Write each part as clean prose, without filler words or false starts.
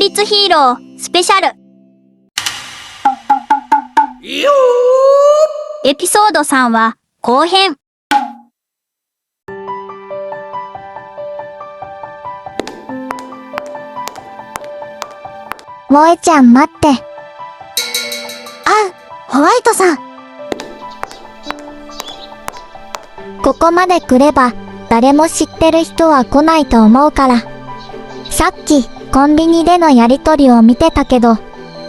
立ヒーロースペシャルエピソード3は後編。萌えちゃん待って。ホワイトさん。ここまで来れば誰も知ってる人は来ないと思うから。さっきコンビニでのやりとりを見てたけど、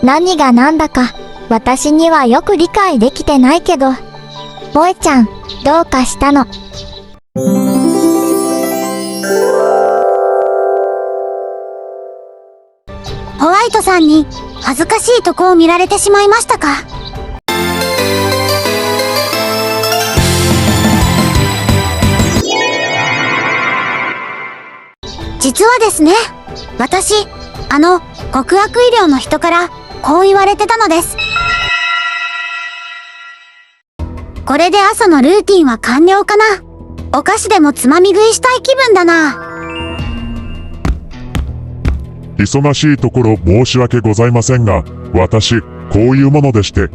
何が何だか私にはよく理解できてないけど、萌えちゃんどうかしたの？ホワイトさんに恥ずかしいとこを見られてしまいましたか？実はですね、私、極悪医療の人からこう言われてたのです。これで朝のルーティンは完了かな。お菓子でもつまみ食いしたい気分だな。忙しいところ申し訳ございませんが、私、こういうものでして。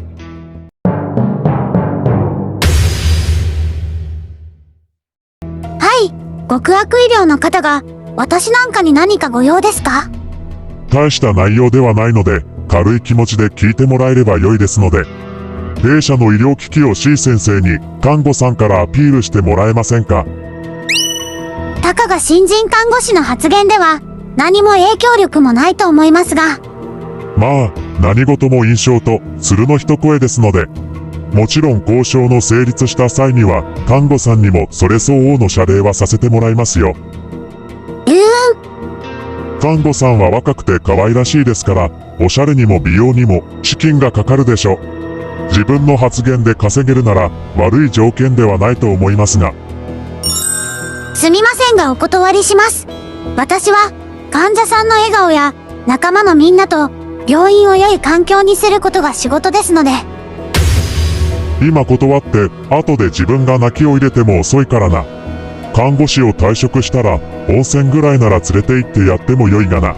はい、極悪医療の方が、私なんかに何かご用ですか？大した内容ではないので、軽い気持ちで聞いてもらえれば良いですので、弊社の医療機器を C 先生に看護さんからアピールしてもらえませんか？たかが新人看護師の発言では、何も影響力もないと思いますが。まあ、何事も印象と鶴の一声ですので、もちろん交渉の成立した際には、看護さんにもそれ相応の謝礼はさせてもらいますよ。看護さんは若くて可愛らしいですから、おしゃれにも美容にも資金がかかるでしょ。自分の発言で稼げるなら悪い条件ではないと思いますが。すみませんがお断りします。私は患者さんの笑顔や仲間のみんなと病院を良い環境にすることが仕事ですので。今断って後で自分が泣きを入れても遅いからな。看護師を退職したら温泉ぐらいなら連れて行ってやってもよいがな。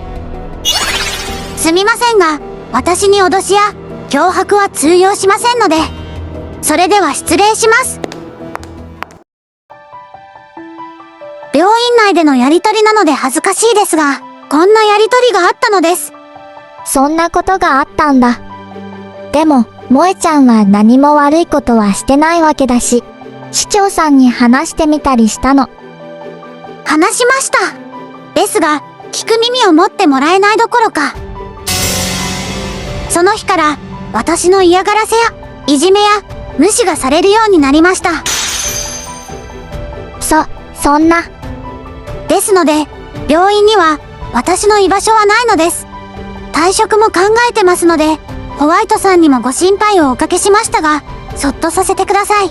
すみませんが、私に脅しや脅迫は通用しませんので。それでは失礼します。病院内でのやりとりなので恥ずかしいですが、こんなやりとりがあったのです。そんなことがあったんだ。でも、萌えちゃんは何も悪いことはしてないわけだし、市長さんに話してみたりしたの。話しました。ですが、聞く耳を持ってもらえないどころか。その日から、私の嫌がらせや、いじめや、無視がされるようになりました。そんな。ですので、病院には、私の居場所はないのです。退職も考えてますので、ホワイトさんにもご心配をおかけしましたが、そっとさせてください。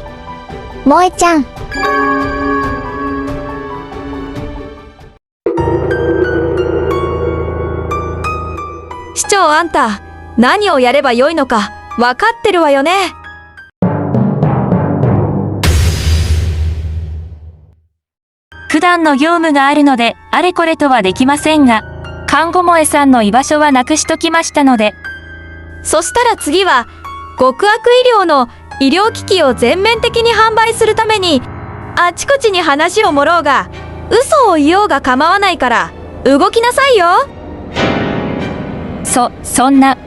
萌えちゃん。市長あんた、何をやればよいのか分かってるわよね。普段の業務があるので、あれこれとはできませんが、看護萌えさんの居場所はなくしときましたので。そしたら次は、極悪医療の医療機器を全面的に販売するために、あちこちに話を盛ろうが、嘘を言おうが構わないから、動きなさいよ。そんな。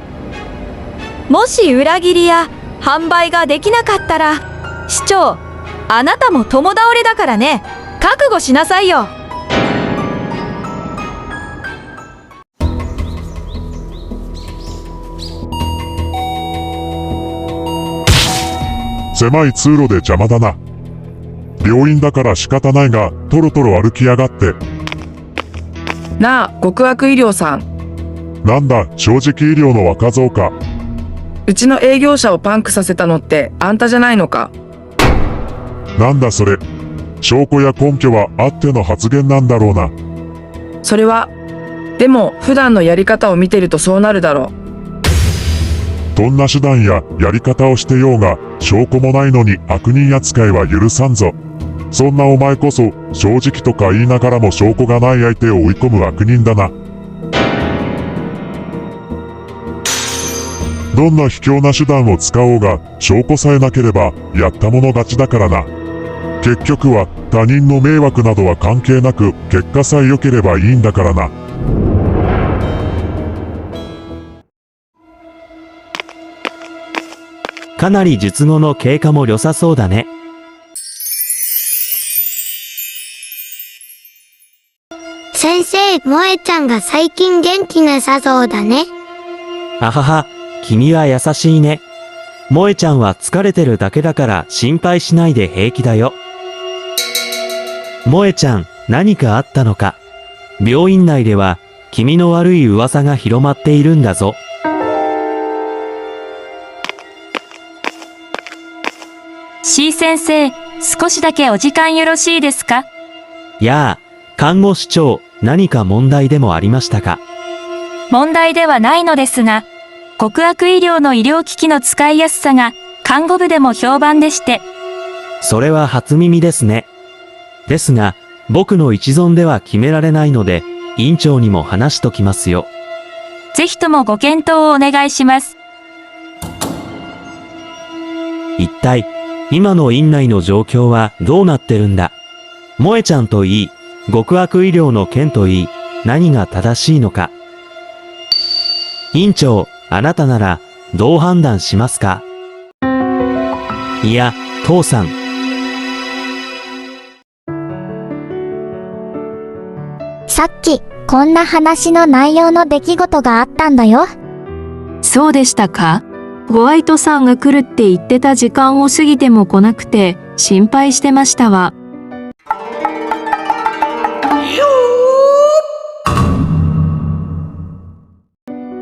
もし裏切りや販売ができなかったら、市長、あなたも共倒れだからね、覚悟しなさいよ。狭い通路で邪魔だな。病院だから仕方ないが、トロトロ歩きやがって。なあ、極悪医療さん。なんだ、正直医療の若造か。うちの営業者をパンクさせたのってあんたじゃないのか。なんだそれ。証拠や根拠はあっての発言なんだろうな。それは、でも普段のやり方を見てるとそうなるだろう。どんな手段ややり方をしてようが、証拠もないのに悪人扱いは許さんぞ。そんなお前こそ、正直とか言いながらも証拠がない相手を追い込む悪人だな。どんな卑怯な手段を使おうが、証拠さえなければ、やったもの勝ちだからな。結局は、他人の迷惑などは関係なく、結果さえ良ければいいんだからな。かなり術後の経過も良さそうだね。先生、萌えちゃんが最近元気なさそうだね。あはは、君は優しいね。萌えちゃんは疲れてるだけだから心配しないで平気だよ。萌えちゃん、何かあったのか。病院内では君の悪い噂が広まっているんだぞ。C 先生、少しだけお時間よろしいですか？やあ、看護師長、何か問題でもありましたか？問題ではないのですが、極悪医療の医療機器の使いやすさが看護部でも評判でして。それは初耳ですね。ですが、僕の一存では決められないので、院長にも話しときますよ。ぜひともご検討をお願いします。一体、今の院内の状況はどうなってるんだ？萌えちゃんといい、極悪医療の件といい、何が正しいのか。院長、あなたならどう判断しますか？いや、父さん。さっき、こんな話の内容の出来事があったんだよ。そうでしたか？ホワイトさんが来るって言ってた時間を過ぎても来なくて心配してましたわ。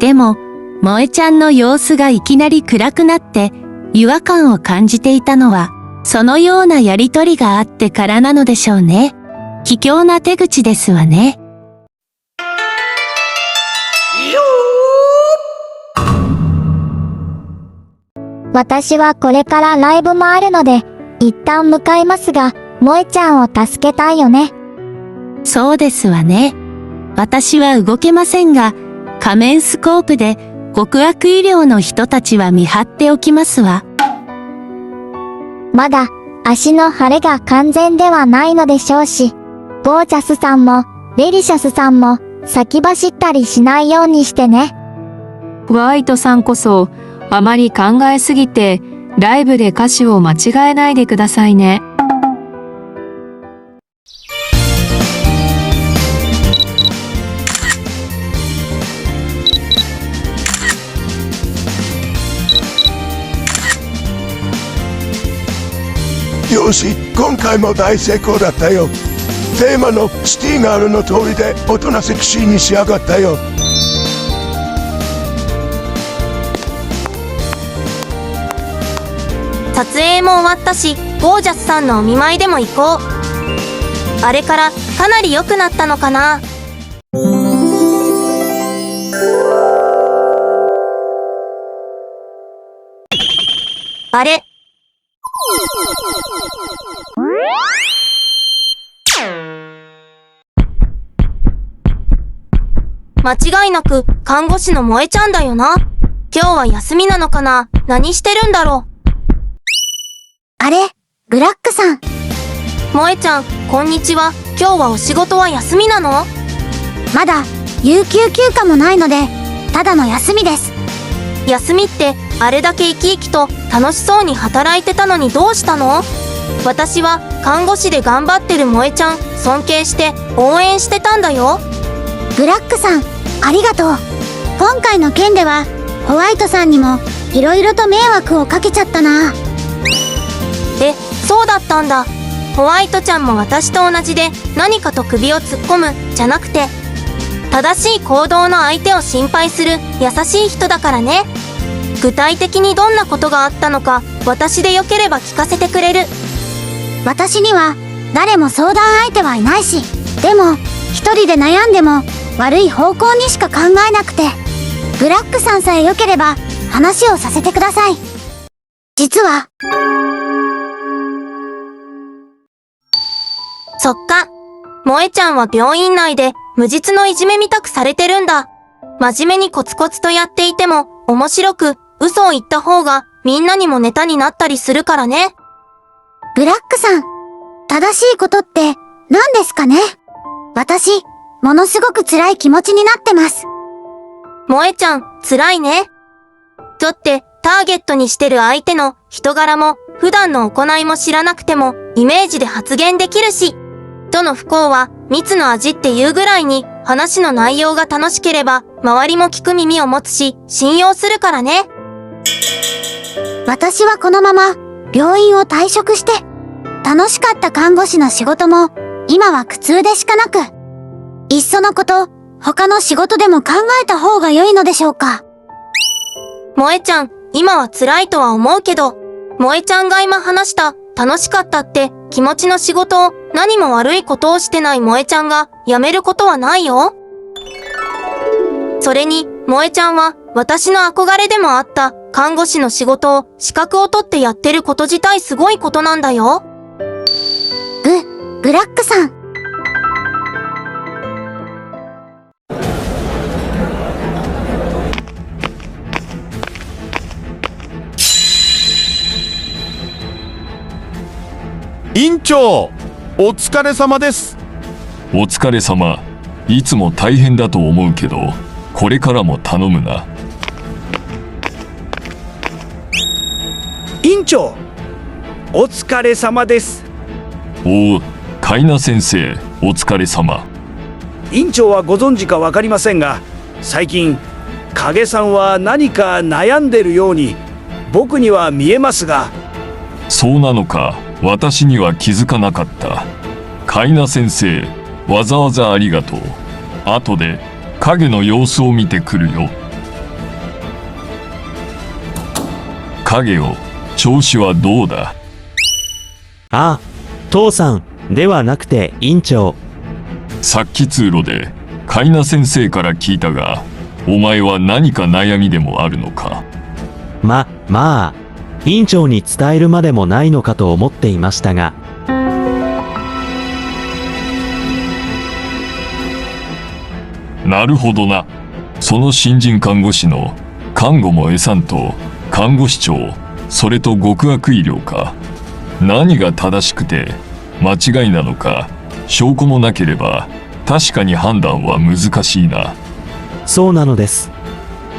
でも、萌えちゃんの様子がいきなり暗くなって違和感を感じていたのは、そのようなやりとりがあってからなのでしょうね。卑怯な手口ですわね。私はこれからライブもあるので、一旦向かいますが、萌えちゃんを助けたいよね。そうですわね。私は動けませんが、仮面スコープで極悪医療の人たちは見張っておきますわ。まだ足の腫れが完全ではないのでしょうし、ゴージャスさんもデリシャスさんも先走ったりしないようにしてね。ホワイトさんこそあまり考えすぎてライブで歌詞を間違えないでくださいね。よし、今回も大成功だったよ。テーマのシティガールの通りで大人セクシーに仕上がったよ。撮影も終わったし、ゴージャスさんのお見舞いでも行こう。あれからかなり良くなったのかな。あれ？間違いなく看護師の萌えちゃんだよな。今日は休みなのかな？何してるんだろう。あれ、ブラックさん。萌えちゃん、こんにちは。今日はお仕事は休みなの？まだ、有給休暇もないので、ただの休みです。休みって、あれだけ生き生きと楽しそうに働いてたのにどうしたの？私は看護師で頑張ってる萌えちゃん、尊敬して応援してたんだよ。ブラックさん、ありがとう。今回の件では、ホワイトさんにも、いろいろと迷惑をかけちゃったな。え、そうだったんだ。ホワイトちゃんも私と同じで何かと首を突っ込むじゃなくて、正しい行動の相手を心配する優しい人だからね。具体的にどんなことがあったのか、私でよければ聞かせてくれる。私には誰も相談相手はいないし、でも一人で悩んでも悪い方向にしか考えなくて、ブラックさんさえよければ話をさせてください。実は、そっか。萌えちゃんは病院内で無実のいじめみたくされてるんだ。真面目にコツコツとやっていても面白く嘘を言った方がみんなにもネタになったりするからね。ブラックさん、正しいことって何ですかね？私、ものすごく辛い気持ちになってます。萌えちゃん、辛いね。だって、ターゲットにしてる相手の人柄も普段の行いも知らなくてもイメージで発言できるし、どの不幸は蜜の味っていうぐらいに話の内容が楽しければ周りも聞く耳を持つし信用するからね。私はこのまま病院を退職して、楽しかった看護師の仕事も今は苦痛でしかなく、いっそのこと他の仕事でも考えた方が良いのでしょうか。萌えちゃん、今は辛いとは思うけど、萌えちゃんが今話した楽しかったって気持ちの仕事を何も悪いことをしてない萌えちゃんが辞めることはないよ。それに、萌えちゃんは私の憧れでもあった看護師の仕事を資格を取ってやってること自体すごいことなんだよ。ブラックさん。院長、お疲れ様です。お疲れ様。いつも大変だと思うけど、これからも頼むな。院長、お疲れ様です。おお、カイナ先生、お疲れ様。院長はご存知かわかりませんが、最近影さんは何か悩んでるように僕には見えますが。そうなのか。私には気づかなかった。カイナ先生、わざわざありがとう。後で影の様子を見てくるよ。影よ、調子はどうだ？ああ、父さんではなくて院長。さっき通路でカイナ先生から聞いたが、お前は何か悩みでもあるのか？まあ、院長に伝えるまでもないのかと思っていましたが。なるほどな。その新人看護師の看護もさんと看護師長、それと極悪医療か。何が正しくて間違いなのか、証拠もなければ確かに判断は難しいな。そうなのです。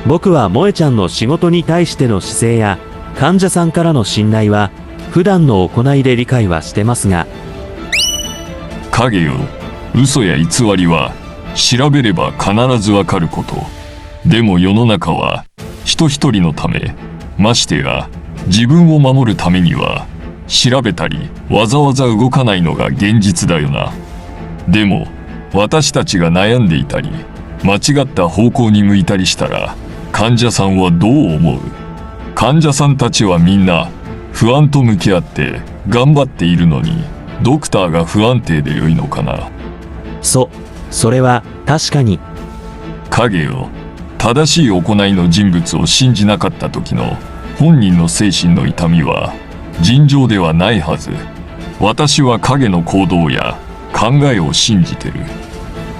僕は萌ちゃんの仕事に対しての姿勢や患者さんからの信頼は普段の行いで理解はしてますが。影よ、嘘や偽りは調べれば必ずわかること。でも世の中は人一人のため、ましてや自分を守るためには調べたりわざわざ動かないのが現実だよな。でも私たちが悩んでいたり間違った方向に向いたりしたら患者さんはどう思う？患者さんたちはみんな不安と向き合って頑張っているのに、ドクターが不安定で良いのかな。それは確かに。影よ、正しい行いの人物を信じなかった時の本人の精神の痛みは尋常ではないはず。私は影の行動や考えを信じてる。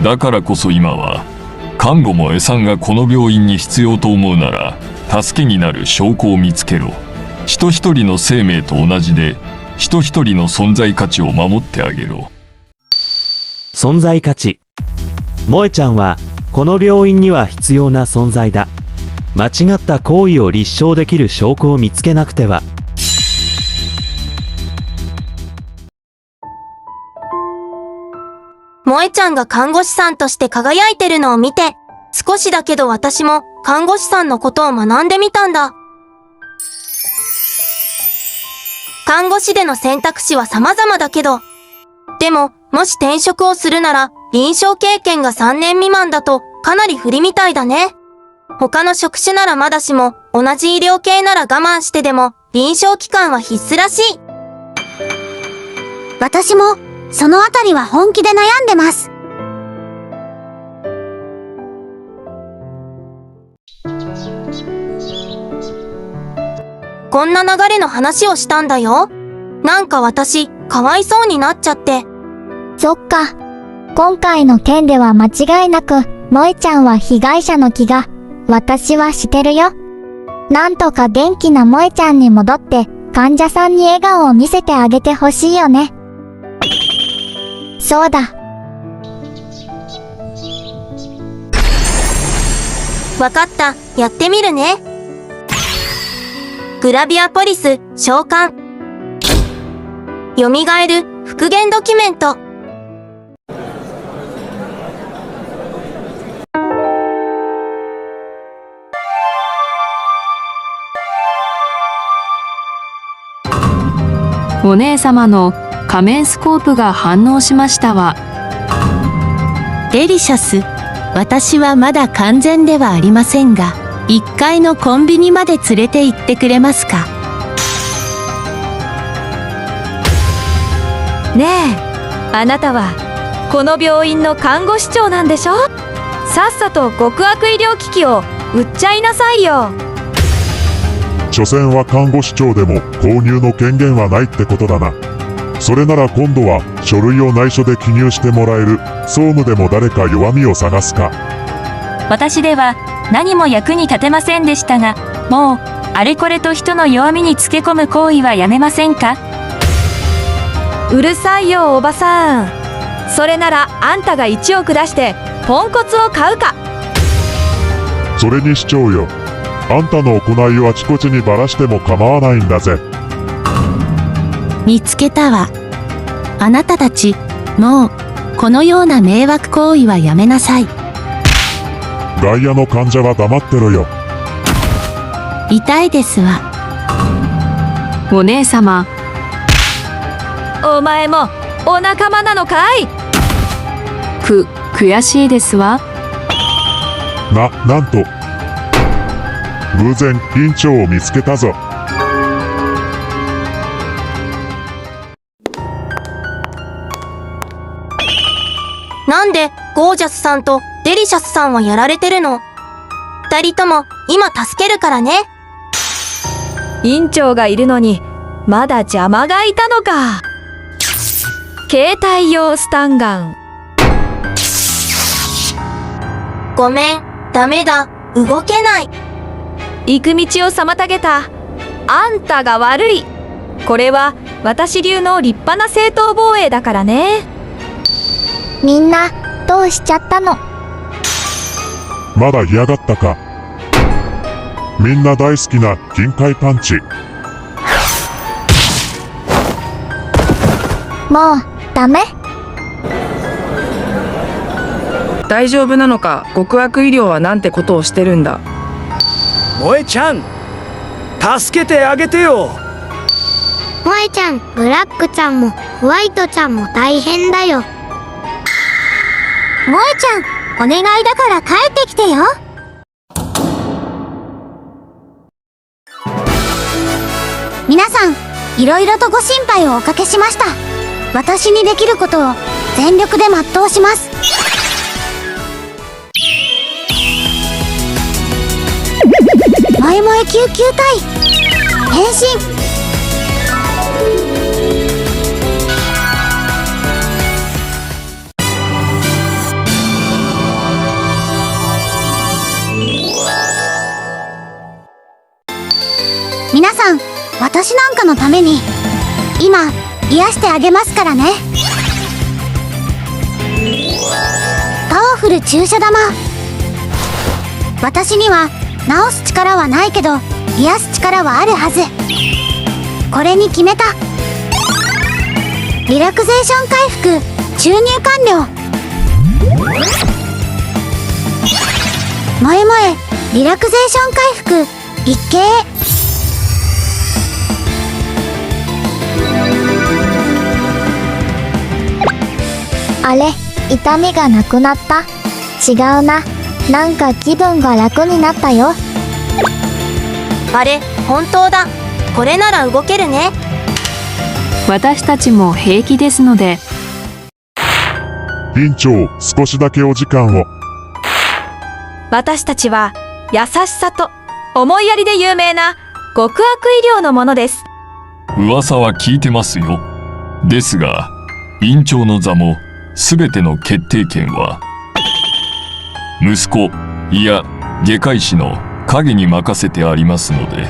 だからこそ今は看護もさんがこの病院に必要と思うなら助けになる証拠を見つけろ。人一人の生命と同じで人一人の存在価値を守ってあげろ。存在価値。萌ちゃんはこの病院には必要な存在だ。間違った行為を立証できる証拠を見つけなくては。萌ちゃんが看護師さんとして輝いてるのを見て、少しだけど私も看護師さんのことを学んでみたんだ。看護師での選択肢は様々だけど、でも、もし転職をするなら、臨床経験が3年未満だとかなり不利みたいだね。他の職種ならまだしも、同じ医療系なら我慢してでも、臨床期間は必須らしい。私も、そのあたりは本気で悩んでます。こんな流れの話をしたんだよ。なんか私、かわいそうになっちゃって。そっか。今回の件では間違いなく、萌ちゃんは被害者の気が、私はしてるよ。なんとか元気な萌ちゃんに戻って、患者さんに笑顔を見せてあげてほしいよね。そうだ。わかった、やってみるね。グラビアポリス召喚。蘇る復元ドキュメント。お姉様の仮面スコープが反応しましたわ。デリシャス、私はまだ完全ではありませんが、1階のコンビニまで連れて行ってくれますか？ねえ、あなたはこの病院の看護師長なんでしょ？さっさと極悪医療機器を売っちゃいなさいよ。所詮は看護師長でも購入の権限はないってことだな。それなら今度は書類を内緒で記入してもらえる総務でも誰か弱みを探すか。私では何も役に立てませんでしたが、もうあれこれと人の弱みにつけ込む行為はやめませんか？うるさいよおばさん。それならあんたが1億出してポンコツを買うか。それに市長よ、あんたの行いをあちこちにばらしても構わないんだぜ。見つけたわ。あなたたち、もうこのような迷惑行為はやめなさい。外野の患者は黙ってろよ。痛いですわ。お姉様。お前もお仲間なのかい？悔しいですわ。なんと偶然院長を見つけたぞ。なんでゴージャスさんとデリシャスさんはやられてるの？二人とも今助けるからね。院長がいるのにまだ邪魔がいたのか。携帯用スタンガン。ごめん、ダメだ、動けない。行く道を妨げたあんたが悪い。これは私流の立派な正当防衛だからね。みんな、どうしちゃったの？まだ嫌がったか。みんな大好きな金塊パンチ。もう、ダメ？大丈夫なのか？極悪医療はなんてことをしてるんだ。萌ちゃん、助けてあげてよ。萌ちゃん、ブラックちゃんもホワイトちゃんも大変だよ。萌ちゃん、お願いだから帰ってきてよ。皆さん、いろいろとご心配をおかけしました。私にできることを全力で全うします。萌え萌え救急隊変身。皆さん、私なんかのために今癒してあげますからね。パワフル注射玉。私には治す力はないけど癒す力はあるはず。これに決めた。リラクゼーション回復注入完了。萌え萌えリラクゼーション回復一形。あれ、痛みがなくなった？違うな。なんか気分が楽になったよ。あれ、本当だ。これなら動けるね。私たちも平気ですので。院長、少しだけお時間を。私たちは優しさと思いやりで有名な極悪医療のものです。噂は聞いてますよ。ですが、院長の座もすべての決定権は息子、いや外科医師の影に任せてありますので。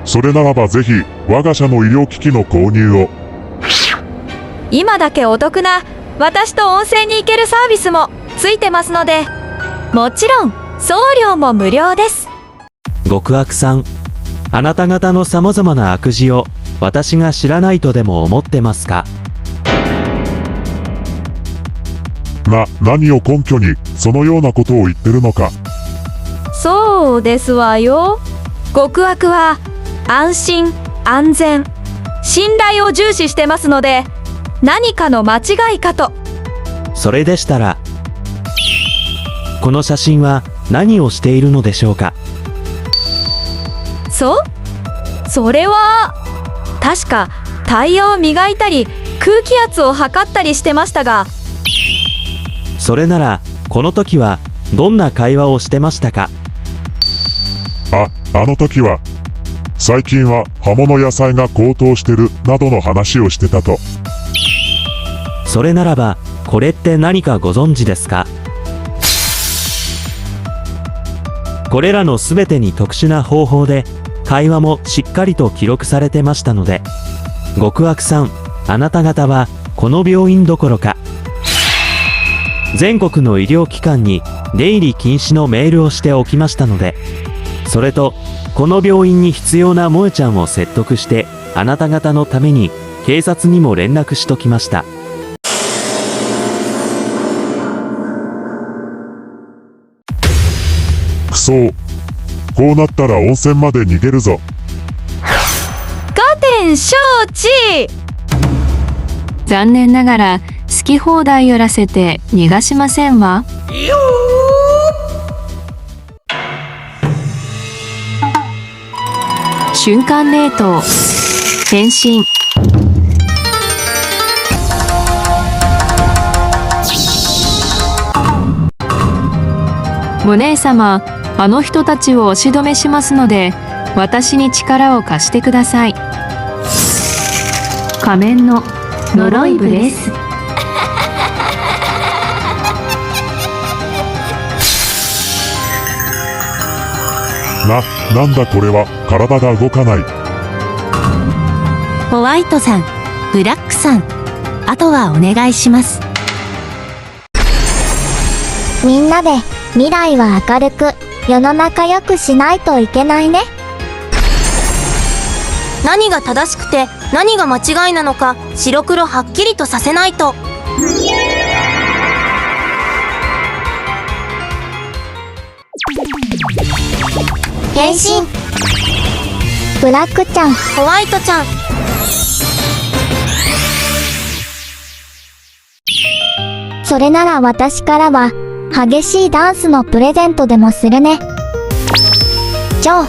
それならばぜひ我が社の医療機器の購入を。今だけお得な私と温泉に行けるサービスもついてますので、もちろん送料も無料です。極悪さん、あなた方の様々な悪事を私が知らないとでも思ってますか？何を根拠にそのようなことを言ってるのか。そうですわよ。極悪は安心安全信頼を重視してますので、何かの間違いかと。それでしたら、この写真は何をしているのでしょうか？それは確かタイヤを磨いたり空気圧を測ったりしてましたが。それならこの時はどんな会話をしてましたか？あの時は最近は葉物野菜が高騰してるなどの話をしてたと。それならばこれって何かご存知ですか？これらのすべてに特殊な方法で会話もしっかりと記録されてましたので、極悪さん、あなた方はこの病院どころか全国の医療機関に出入り禁止のメールをしておきましたので、それとこの病院に必要な萌ちゃんを説得して、あなた方のために警察にも連絡しときました。くそー、こうなったら温泉まで逃げるぞ。加点承知。残念ながら好き放題やらせて逃がしませんわ。瞬間冷凍変身。お姉様、あの人たちを押し止めしますので私に力を貸してください。仮面の呪いブレス。なんだこれは。体が動かない。ホワイトさん、ブラックさん、あとはお願いします。みんなで未来は明るく世の中良くしないといけないね。何が正しくて何が間違いなのか白黒はっきりとさせないと。変身。ブラックちゃん、ホワイトちゃん。それなら私からは激しいダンスのプレゼントでもするね。超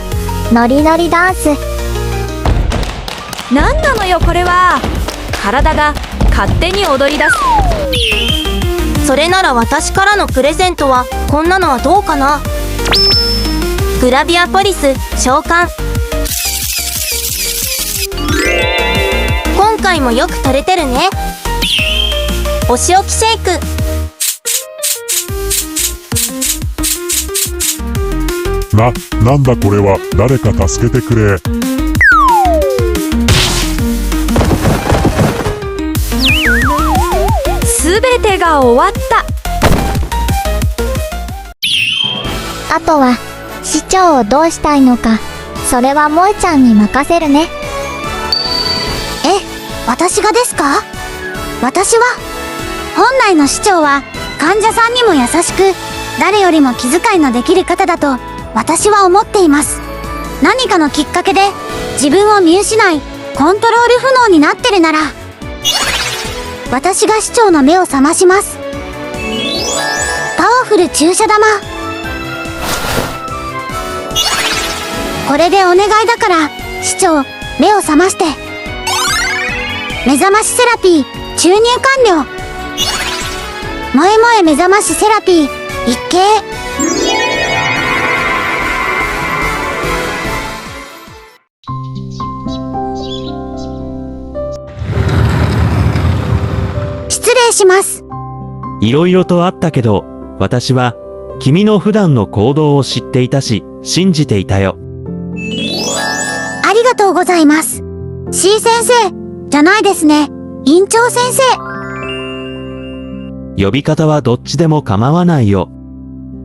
ノリノリダンス。なんなのよこれは。体が勝手に踊り出す。それなら私からのプレゼントはこんなのはどうかな。グラビアポリス召喚。今回もよく撮れてるね。お仕置きシェイク。なんだこれは。誰か助けてくれ。すべてが終わった。あとは市長をどうしたいのか、それは萌ちゃんに任せるね。私がですか？私は本来の市長は患者さんにも優しく、誰よりも気遣いのできる方だと私は思っています。何かのきっかけで自分を見失いコントロール不能になってるなら、私が市長の目を覚まします。パワフル注射玉。これでお願いだから市長、目を覚まして。目覚ましセラピー注入完了。萌え萌え目覚ましセラピー一計。失礼します。いろいろとあったけど、私は君の普段の行動を知っていたし、信じていたよ。ありがとうございます。C 先生、じゃないですね。院長先生。呼び方はどっちでも構わないよ。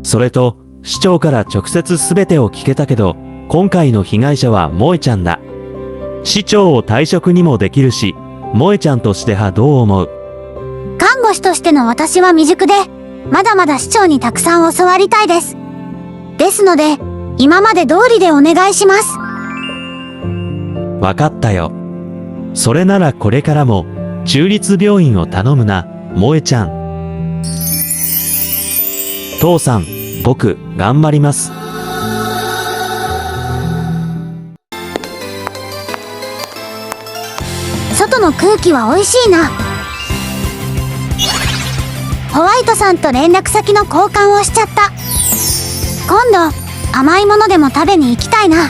それと、市長から直接全てを聞けたけど、今回の被害者は萌ちゃんだ。市長を退職にもできるし、萌ちゃんとしてはどう思う？看護師としての私は未熟で、まだまだ市長にたくさん教わりたいです。ですので、今まで通りでお願いします。わかったよ。それならこれからも、中立病院を頼むな、萌ちゃん。父さん、僕、頑張ります。外の空気は美味しいな。ホワイトさんと連絡先の交換をしちゃった。今度、甘いものでも食べに行きたいな。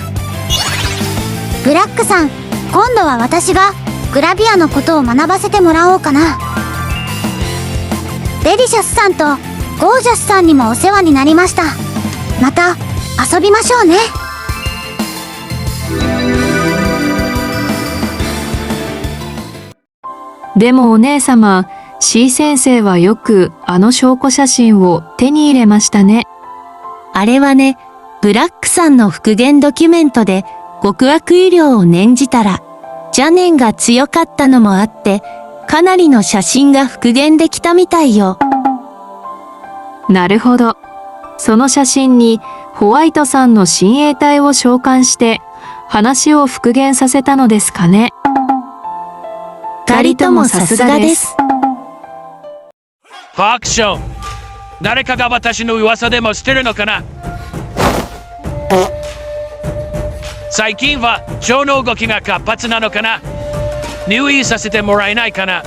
ブラックさん、今度は私がグラビアのことを学ばせてもらおうかな。デリシャスさんとゴージャスさんにもお世話になりました。また遊びましょうね。でもお姉様、C 先生はよくあの証拠写真を手に入れましたね。あれはね、ブラックさんの復元ドキュメントで極悪医療を念じたら、邪念が強かったのもあって、かなりの写真が復元できたみたいよ。なるほど。その写真にホワイトさんの親衛隊を召喚して話を復元させたのですかね。二人ともさすがです。ファクション、誰かが私の噂でもしてるのかな。最近は腸の動きが活発なのかな。入院させてもらえないかな。